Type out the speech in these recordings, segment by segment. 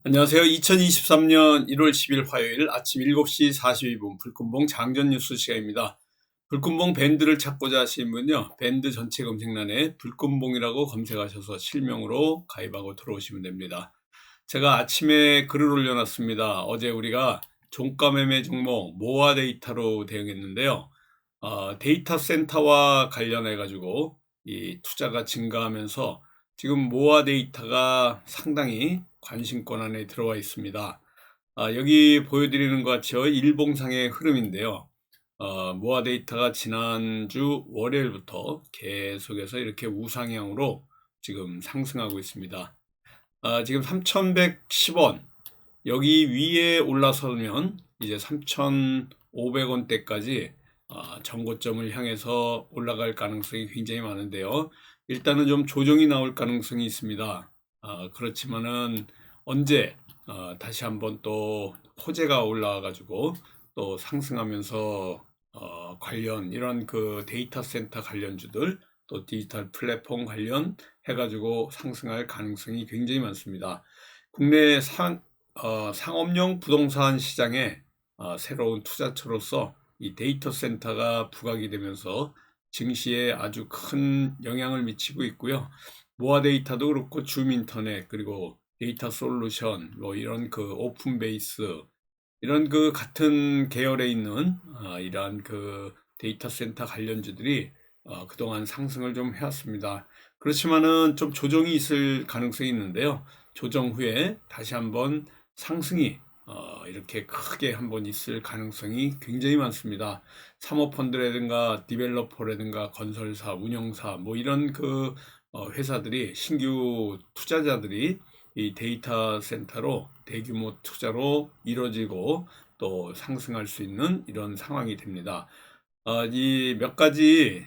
안녕하세요. 2023년 1월 10일 화요일 아침 7시 42분 불금봉 장전 뉴스 시간입니다. 불금봉 밴드를 찾고자 하시는 분요, 밴드 전체 검색란에 불금봉이라고 검색하셔서 실명으로 가입하고 들어오시면 됩니다. 제가 아침에 글을 올려놨습니다. 어제 우리가 종가 매매 종목 모아 데이터로 대응했는데요. 데이터 센터와 관련해 가지고 이 투자가 증가하면서 지금 모아 데이터가 상당히 관심권 안에 들어와 있습니다. 여기 보여드리는 것 같이요, 일봉상의 흐름인데요. 모아 데이터가 지난주 월요일부터 계속해서 이렇게 우상향으로 지금 상승하고 있습니다. 지금 3,110원, 여기 위에 올라서면 이제 3,500원대까지 전고점을 향해서 올라갈 가능성이 굉장히 많은데요. 일단은 좀 조정이 나올 가능성이 있습니다. 그렇지만은 언제 다시 한번 또 호재가 올라와 가지고 또 상승하면서 관련 이런 그 데이터 센터 관련주들, 또 디지털 플랫폼 관련 해가지고 상승할 가능성이 굉장히 많습니다. 국내 상업용 부동산 시장에 새로운 투자처로서 이 데이터 센터가 부각이 되면서 증시에 아주 큰 영향을 미치고 있고요. 모아 데이터도 그렇고 줌 인터넷, 그리고 데이터 솔루션, 뭐 이런 그 오픈 베이스, 이런 그 같은 계열에 있는 이러한 그 데이터 센터 관련주들이 그동안 상승을 좀 해왔습니다. 그렇지만은 좀 조정이 있을 가능성이 있는데요. 조정 후에 다시 한번 상승이 이렇게 크게 한번 있을 가능성이 굉장히 많습니다. 사모펀드라든가 디벨로퍼라든가 건설사, 운영사, 뭐 이런 그 회사들이, 신규 투자자들이 이 데이터 센터로 대규모 투자로 이루어지고 또 상승할 수 있는 이런 상황이 됩니다. 이 몇 가지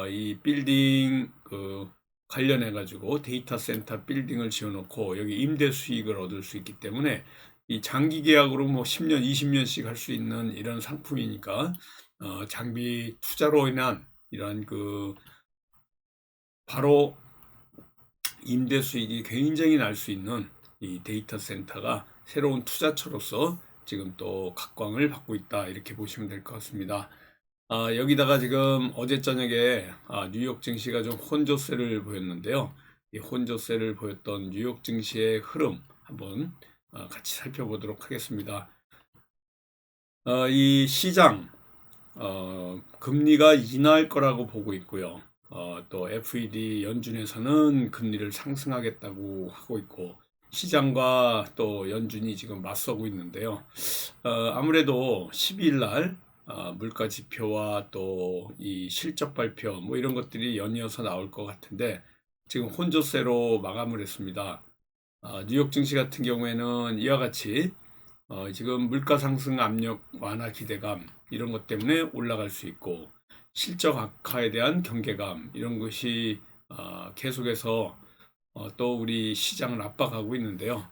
이 빌딩 그 관련해 가지고 데이터 센터 빌딩을 지어놓고 여기 임대 수익을 얻을 수 있기 때문에 이 장기 계약으로 뭐 10년, 20년씩 할 수 있는 이런 상품이니까 장비 투자로 인한 이런 그 바로 임대 수익이 굉장히 날 수 있는 이 데이터 센터가 새로운 투자처로서 지금 또 각광을 받고 있다, 이렇게 보시면 될 것 같습니다. 여기다가 지금 어제 저녁에 뉴욕 증시가 좀 혼조세를 보였는데요. 이 혼조세를 보였던 뉴욕 증시의 흐름 한번 같이 살펴보도록 하겠습니다. 이 시장 금리가 인하할 거라고 보고 있고요. 또 FED 연준에서는 금리를 상승하겠다고 하고 있고, 시장과 또 연준이 지금 맞서고 있는데요. 아무래도 12일 날 물가 지표와 또 이 실적 발표 뭐 이런 것들이 연이어서 나올 것 같은데 지금 혼조세로 마감을 했습니다. 뉴욕 증시 같은 경우에는 이와 같이 지금 물가 상승 압력 완화 기대감 이런 것 때문에 올라갈 수 있고, 실적 악화에 대한 경계감 이런 것이 계속해서 또 우리 시장을 압박하고 있는데요.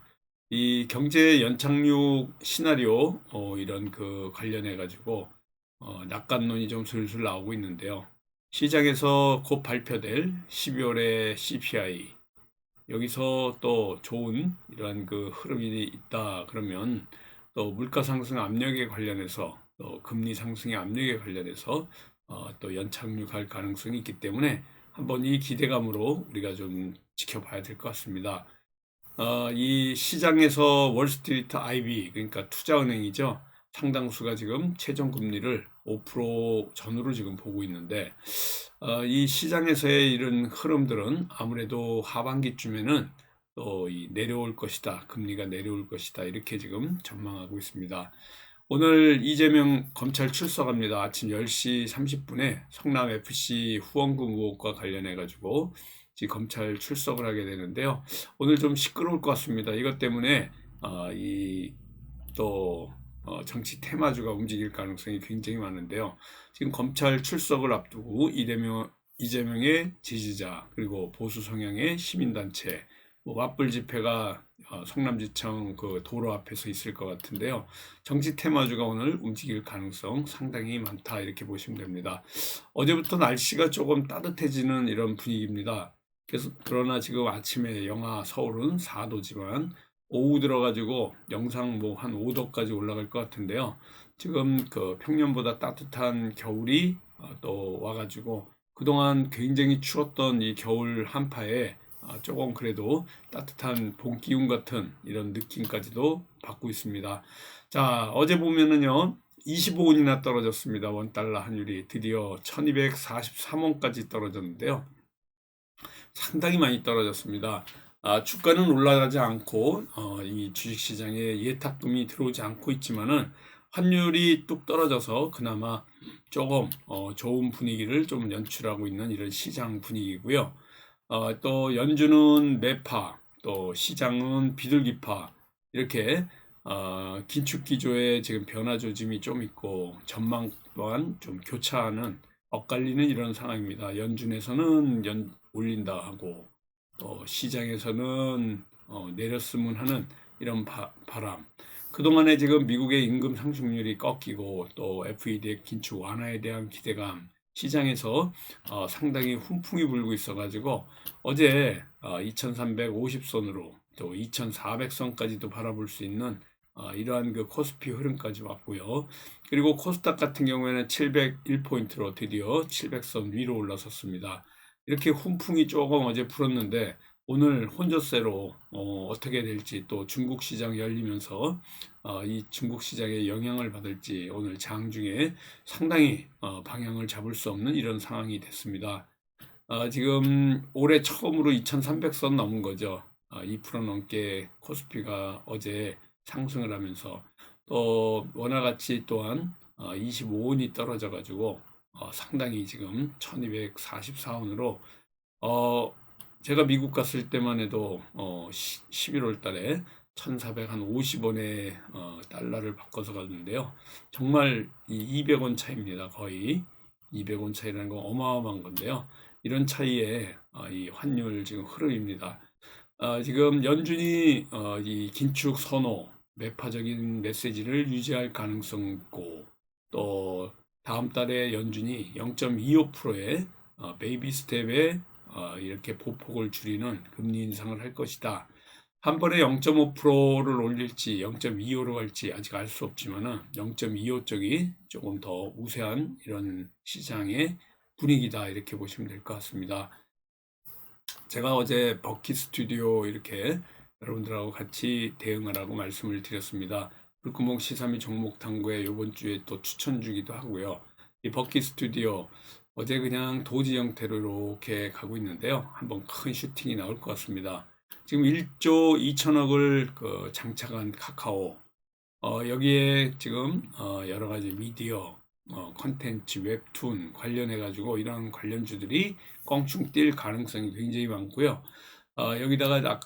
이 경제 연착륙 시나리오 이런 그 관련해 가지고 낙관론이 좀 슬슬 나오고 있는데요. 시장에서 곧 발표될 12월의 CPI, 여기서 또 좋은 이러한 그 흐름이 있다 그러면 또 물가 상승 압력에 관련해서, 또 금리 상승의 압력에 관련해서 또 연착륙할 가능성이 있기 때문에 한번 이 기대감으로 우리가 좀 지켜봐야 될 것 같습니다. 이 시장에서 월스트리트 IB, 그러니까 투자은행이죠, 상당수가 지금 최종 금리를 5% 전후로 지금 보고 있는데, 이 시장에서의 이런 흐름들은 아무래도 하반기쯤에는 또 내려올 것이다, 금리가 내려올 것이다, 이렇게 지금 전망하고 있습니다. 오늘 이재명 검찰 출석합니다. 아침 10시 30분에 성남 FC 후원금 의혹과 관련해 가지고 지금 검찰 출석을 하게 되는데요. 오늘 좀 시끄러울 것 같습니다. 이것 때문에 이또 정치 테마주가 움직일 가능성이 굉장히 많은데요. 지금 검찰 출석을 앞두고 이재명의 지지자, 그리고 보수 성향의 시민단체, 뭐 맞불 집회가 성남지청 그 도로 앞에서 있을 것 같은데요. 정치 테마주가 오늘 움직일 가능성 상당히 많다, 이렇게 보시면 됩니다. 어제부터 날씨가 조금 따뜻해지는 이런 분위기입니다. 그러나 지금 아침에 영하 서울은 4도지만 오후 들어가지고 영상 뭐 한 5도까지 올라갈 것 같은데요. 지금 그 평년보다 따뜻한 겨울이 또 와가지고 그동안 굉장히 추웠던 이 겨울 한파에 조금 그래도 따뜻한 봄 기운 같은 이런 느낌까지도 받고 있습니다. 자, 어제 보면은요, 25원이나 떨어졌습니다. 원달러 환율이 드디어 1243원까지 떨어졌는데요. 상당히 많이 떨어졌습니다. 주가는 올라가지 않고 이 주식시장에 예탁금이 들어오지 않고 있지만은 환율이 뚝 떨어져서 그나마 조금 좋은 분위기를 좀 연출하고 있는 이런 시장 분위기고요. 또 연준은 매파, 또 시장은 비둘기파 이렇게 긴축 기조에 지금 변화 조짐이 좀 있고 전망 또한 좀 교차하는 엇갈리는 이런 상황입니다. 연준에서는 올린다 하고 또 시장에서는 내렸으면 하는 이런 바람. 그동안에 지금 미국의 임금 상승률이 꺾이고 또 FED의 긴축 완화에 대한 기대감 시장에서 상당히 훈풍이 불고 있어가지고 어제 2350선으로 또 2400선까지도 바라볼 수 있는 이러한 그 코스피 흐름까지 왔고요. 그리고 코스닥 같은 경우에는 701포인트로 드디어 700선 위로 올라섰습니다. 이렇게 훈풍이 조금 어제 불었는데 오늘 혼조세로 어떻게 될지 또 중국 시장 열리면서 이 중국 시장에 영향을 받을지 오늘 장중에 상당히 방향을 잡을 수 없는 이런 상황이 됐습니다. 지금 올해 처음으로 2300선 넘은 거죠. 2% 넘게 코스피가 어제 상승을 하면서 또 원화가치 또한 25원이 떨어져 가지고 상당히 지금 1244원으로 제가 미국 갔을 때만 해도 11월 달에 1450원에 달러를 바꿔서 갔는데요. 정말 이 200원 차이입니다. 거의 200원 차이라는 건 어마어마한 건데요. 이런 차이에 이 환율 지금 흐름입니다. 지금 연준이 이 긴축 선호, 매파적인 메시지를 유지할 가능성 있고 또 다음 달에 연준이 0.25%의 베이비 스텝에 이렇게 보폭을 줄이는 금리 인상을 할 것이다. 한 번에 0.5%를 올릴지 0.25로 갈지 아직 알 수 없지만은 0.25 쪽이 조금 더 우세한 이런 시장의 분위기다 이렇게 보시면 될 것 같습니다. 제가 어제 버킷 스튜디오 이렇게 여러분들하고 같이 대응하라고 말씀을 드렸습니다. 불구멍 시사미 종목 탐구에 이번 주에 또 추천 주기도 하고요. 이 버킷 스튜디오 어제 그냥 도지 형태로 이렇게 가고 있는데요. 한번 큰 슈팅이 나올 것 같습니다. 지금 1조 2천억을 장착한 카카오 여기에 지금 여러 가지 미디어 컨텐츠 웹툰 관련해 가지고 이런 관련주들이 껑충 뛸 가능성이 굉장히 많고요. 여기다가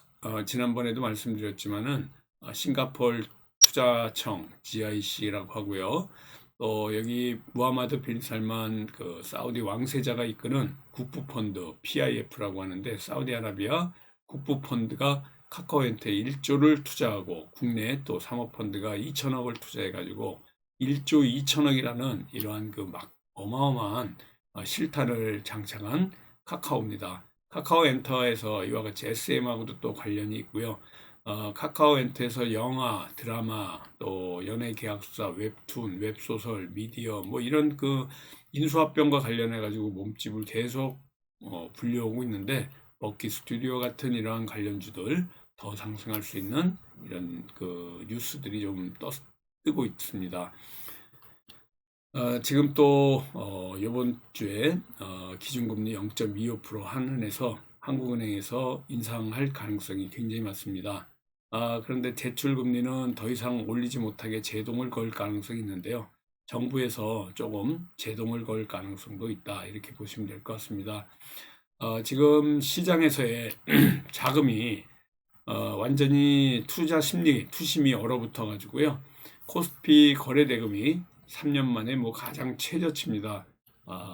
지난번에도 말씀드렸지만은 싱가포르 투자청 GIC라고 하고요. 또 여기 무하마드 빈 살만 그 사우디 왕세자가 이끄는 국부펀드 PIF라고 하는데 사우디아라비아 국부펀드가 카카오한테 1조를 투자하고 국내에 또 사모펀드가 2천억을 투자해가지고 1조 2천억이라는 이러한 그 막 어마어마한 실탄을 장착한 카카오입니다. 카카오 엔터에서 이와 같이 SM하고도 또 관련이 있고요. 카카오 엔터에서 영화, 드라마, 또 연예 계약사, 웹툰, 웹소설, 미디어 뭐 이런 그 인수합병과 관련해 가지고 몸집을 계속 불려오고 있는데 버킷 스튜디오 같은 이러한 관련주들 더 상승할 수 있는 이런 그 뉴스들이 좀 뜨고 있습니다. 지금 또 이번 주에 기준금리 0.25% 한은에서 한국은행에서 인상할 가능성이 굉장히 많습니다. 그런데 대출금리는 더 이상 올리지 못하게 제동을 걸 가능성이 있는데요. 정부에서 조금 제동을 걸 가능성도 있다 이렇게 보시면 될 것 같습니다. 지금 시장에서의 자금이 완전히 투자 심리, 투심이 얼어붙어 가지고요. 코스피 거래 대금이 3년 만에 뭐 가장 최저치입니다.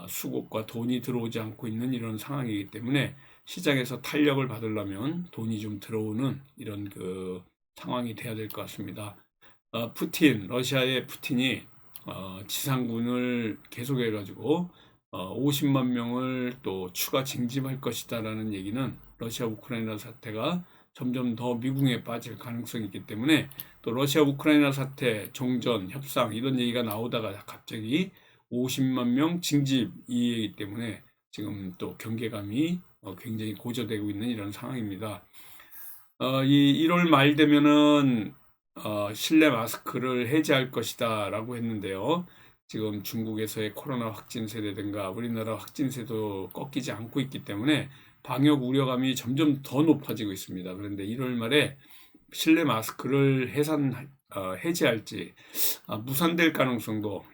수급과 돈이 들어오지 않고 있는 이런 상황이기 때문에 시장에서 탄력을 받으려면 돈이 좀 들어오는 이런 그 상황이 돼야 될 것 같습니다. 러시아의 푸틴이 지상군을 계속해 가지고 50만 명을 또 추가 징집할 것이다라는 얘기는 러시아 우크라이나 사태가 점점 더 미궁에 빠질 가능성이 있기 때문에 또 러시아 우크라이나 사태, 종전, 협상 이런 얘기가 나오다가 갑자기 50만 명 징집 이 얘기 때문에 지금 또 경계감이 굉장히 고조되고 있는 이런 상황입니다. 이 1월 말 되면은 실내 마스크를 해제할 것이다 라고 했는데요. 지금 중국에서의 코로나 확진세라든가 우리나라 확진세도 꺾이지 않고 있기 때문에 방역 우려감이 점점 더 높아지고 있습니다. 그런데 1월 말에 실내 마스크를 해제할지 무산될 가능성도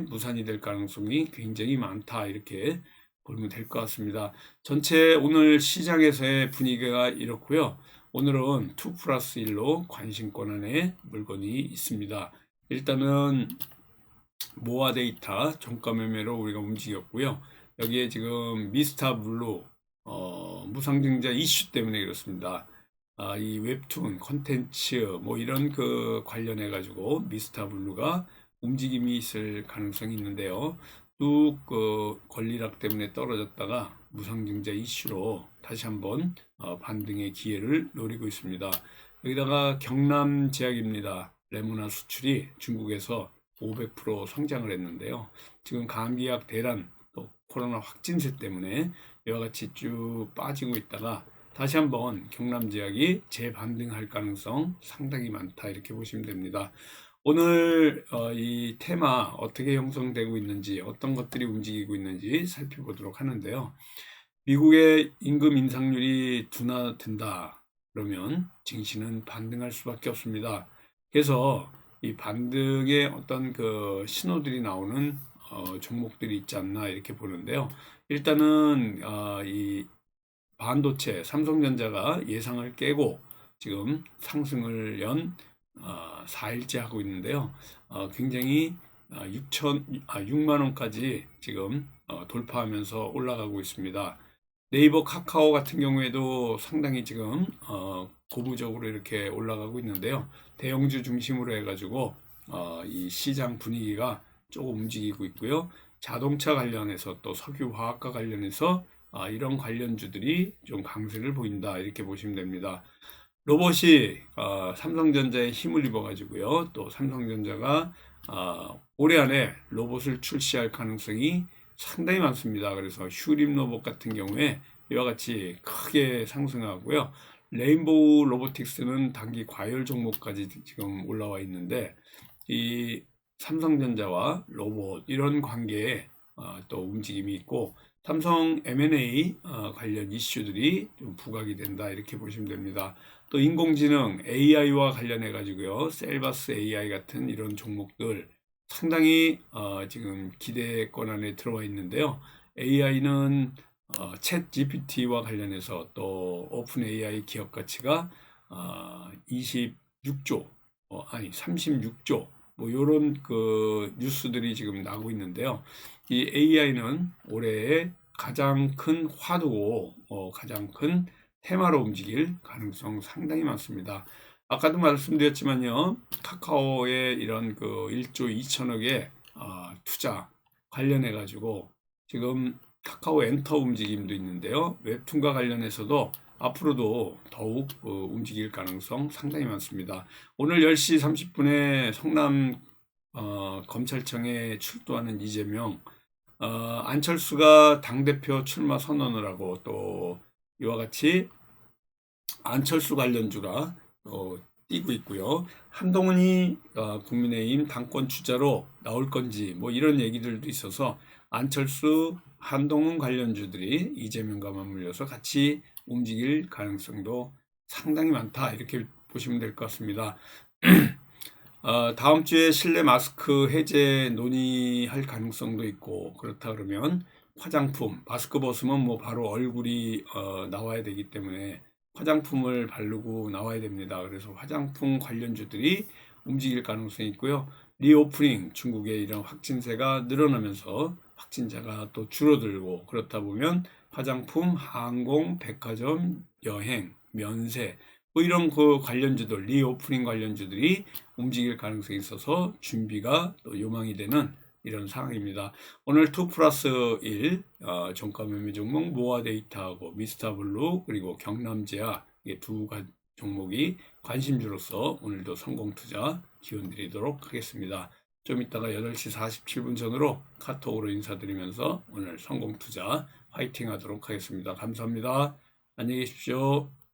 무산이 될 가능성이 굉장히 많다 이렇게 보면 될 것 같습니다. 전체 오늘 시장에서의 분위기가 이렇고요. 오늘은 2+1로 관심권 안에 물건이 있습니다. 일단은 모아 데이터 종가 매매로 우리가 움직였고요. 여기에 지금 미스터 블루 무상증자 이슈 때문에 그렇습니다. 이 웹툰 콘텐츠 뭐 이런 그 관련해 가지고 미스터 블루가 움직임이 있을 가능성이 있는데요. 뚝 권리락 때문에 떨어졌다가 무상증자 이슈로 다시 한번 반등의 기회를 노리고 있습니다. 여기다가 경남 제약입니다. 레모나 수출이 중국에서 500% 성장을 했는데요. 지금 감기약 대란 또 코로나 확진세 때문에 이와 같이 쭉 빠지고 있다가 다시 한번 경남제약이 재반등할 가능성 상당히 많다 이렇게 보시면 됩니다. 오늘 이 테마 어떻게 형성되고 있는지 어떤 것들이 움직이고 있는지 살펴보도록 하는데요. 미국의 임금 인상률이 둔화된다 그러면 증시는 반등할 수밖에 없습니다. 그래서 이 반등의 어떤 그 신호들이 나오는 종목들이 있지 않나 이렇게 보는데요. 일단은 이 반도체 삼성전자가 예상을 깨고 지금 상승을 연 4일째 하고 있는데요. 굉장히 6만 원까지 지금 돌파하면서 올라가고 있습니다. 네이버 카카오 같은 경우에도 상당히 지금 고부적으로 이렇게 올라가고 있는데요. 대형주 중심으로 해가지고 이 시장 분위기가 조금 움직이고 있고요. 자동차 관련해서 또 석유화학과 관련해서 이런 관련주들이 좀 강세를 보인다 이렇게 보시면 됩니다. 로봇이 삼성전자에 힘을 입어 가지고요. 또 삼성전자가 올해 안에 로봇을 출시할 가능성이 상당히 많습니다. 그래서 휴림 로봇 같은 경우에 이와 같이 크게 상승하고요. 레인보우 로보틱스는 단기 과열 종목까지 지금 올라와 있는데 이 삼성전자와 로봇 이런 관계에 또 움직임이 있고 삼성 M&A 관련 이슈들이 좀 부각이 된다 이렇게 보시면 됩니다. 또 인공지능 AI와 관련해 가지고요. 셀바스 AI 같은 이런 종목들 상당히 지금 기대권 안에 들어와 있는데요. AI는 챗 GPT와 관련해서 또 오픈 AI 기업 가치가 26조 아니 36조 뭐 이런 그 뉴스들이 지금 나오고 있는데요. 이 AI는 올해의 가장 큰 화두고 가장 큰 테마로 움직일 가능성 상당히 많습니다. 아까도 말씀드렸지만요. 카카오의 이런 그 1조 2천억의 투자 관련해 가지고 지금 카카오 엔터 움직임도 있는데요. 웹툰과 관련해서도 앞으로도 더욱 움직일 가능성 상당히 많습니다. 오늘 10시 30분에 성남 검찰청에 출두하는 이재명, 안철수가 당대표 출마 선언을 하고 또 이와 같이 안철수 관련주가 뛰고 있고요. 한동훈이 국민의힘 당권 주자로 나올 건지 뭐 이런 얘기들도 있어서 안철수, 한동훈 관련주들이 이재명과 맞물려서 같이 움직일 가능성도 상당히 많다 이렇게 보시면 될 것 같습니다. 다음 주에 실내 마스크 해제 논의할 가능성도 있고 그렇다 그러면 화장품, 마스크 벗으면 뭐 바로 얼굴이 나와야 되기 때문에 화장품을 바르고 나와야 됩니다. 그래서 화장품 관련주들이 움직일 가능성이 있고요. 리오프닝, 중국의 이런 확진세가 늘어나면서 확진자가 또 줄어들고 그렇다 보면 화장품, 항공, 백화점, 여행, 면세 뭐 이런 그 관련주들, 리오프닝 관련주들이 움직일 가능성이 있어서 준비가 또 요망이 되는 이런 상황입니다. 오늘 2+1 종가 매매 종목 모아 데이터하고 미스터 블루 그리고 경남제약 이 두 종목이 관심주로서 오늘도 성공투자 기원드리도록 하겠습니다. 좀 이따가 8시 47분 전으로 카톡으로 인사드리면서 오늘 성공투자 화이팅 하도록 하겠습니다. 감사합니다. 안녕히 계십시오.